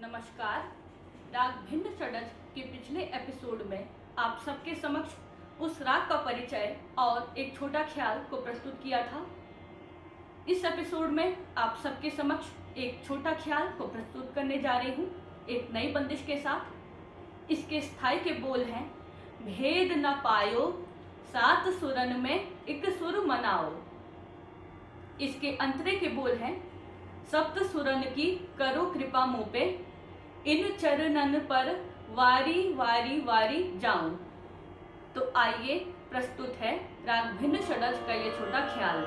नमस्कार। राग भिन्न षडज के पिछले एपिसोड में आप सबके समक्ष उस राग का परिचय और एक छोटा ख्याल को प्रस्तुत किया था। इस एपिसोड में आप सबके समक्ष एक छोटा ख्याल को प्रस्तुत करने जा रही हूँ एक नई बंदिश के साथ। इसके स्थाई के बोल हैं, भेद न पायो सात सुरन में एक सुर मनाओ। इसके अंतरे के बोल हैं, सप्त सुरन की करो कृपा मुँह पे, इन चरणन पर वारी वारी वारी जाऊं। तो आइए प्रस्तुत है राग भिन्न षडज का ये छोटा ख्याल।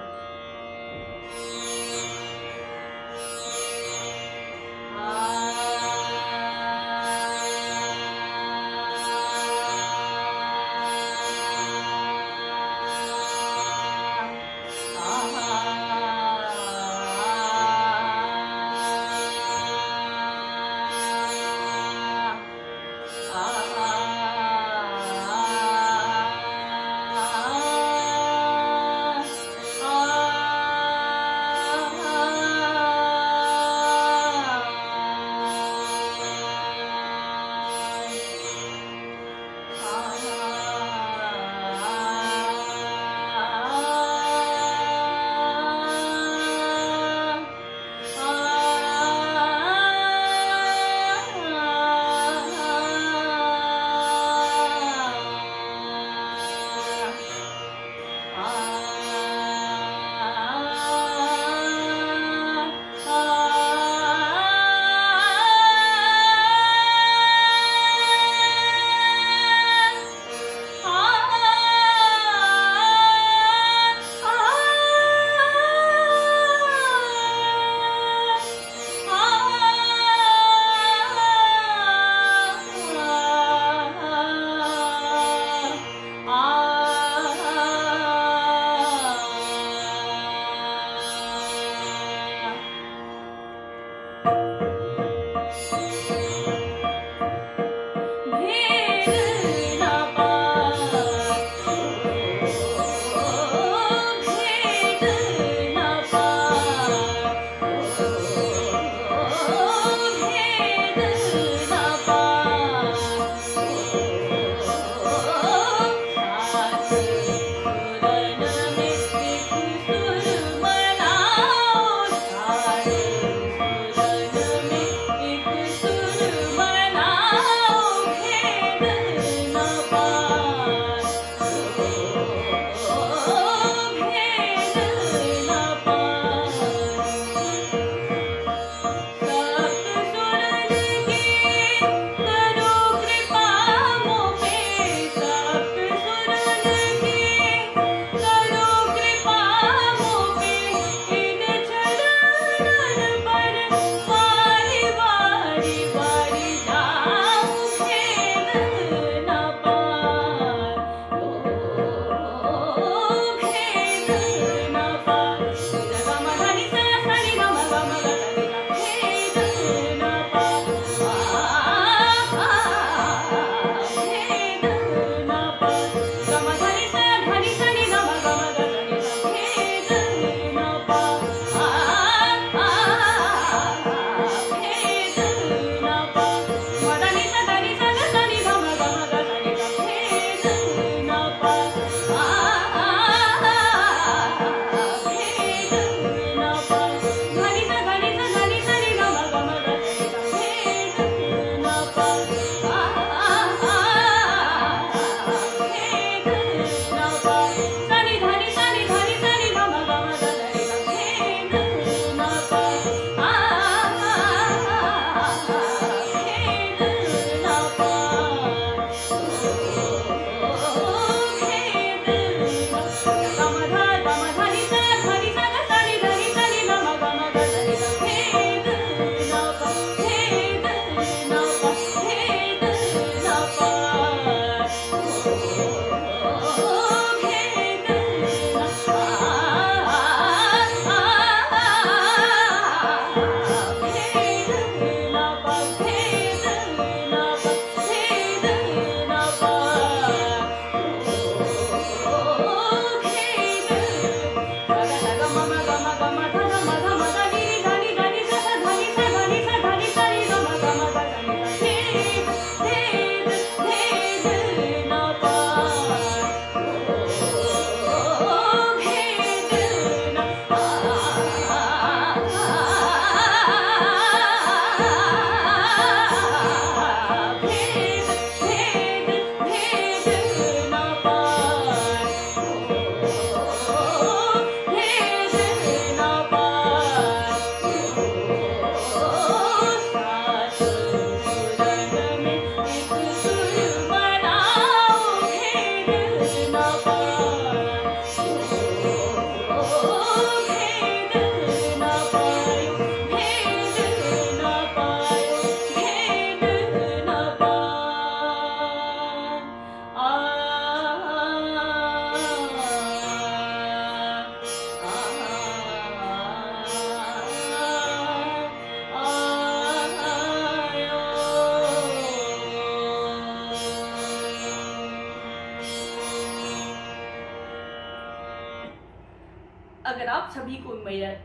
अगर आप सभी को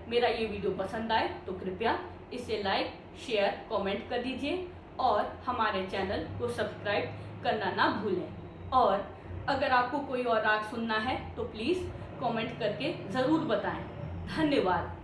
मेरा ये वीडियो पसंद आए तो कृपया इसे लाइक, शेयर, कमेंट कर दीजिए और हमारे चैनल को सब्सक्राइब करना ना भूलें। और अगर आपको कोई और राग सुनना है तो प्लीज़ कमेंट करके ज़रूर बताएं। धन्यवाद।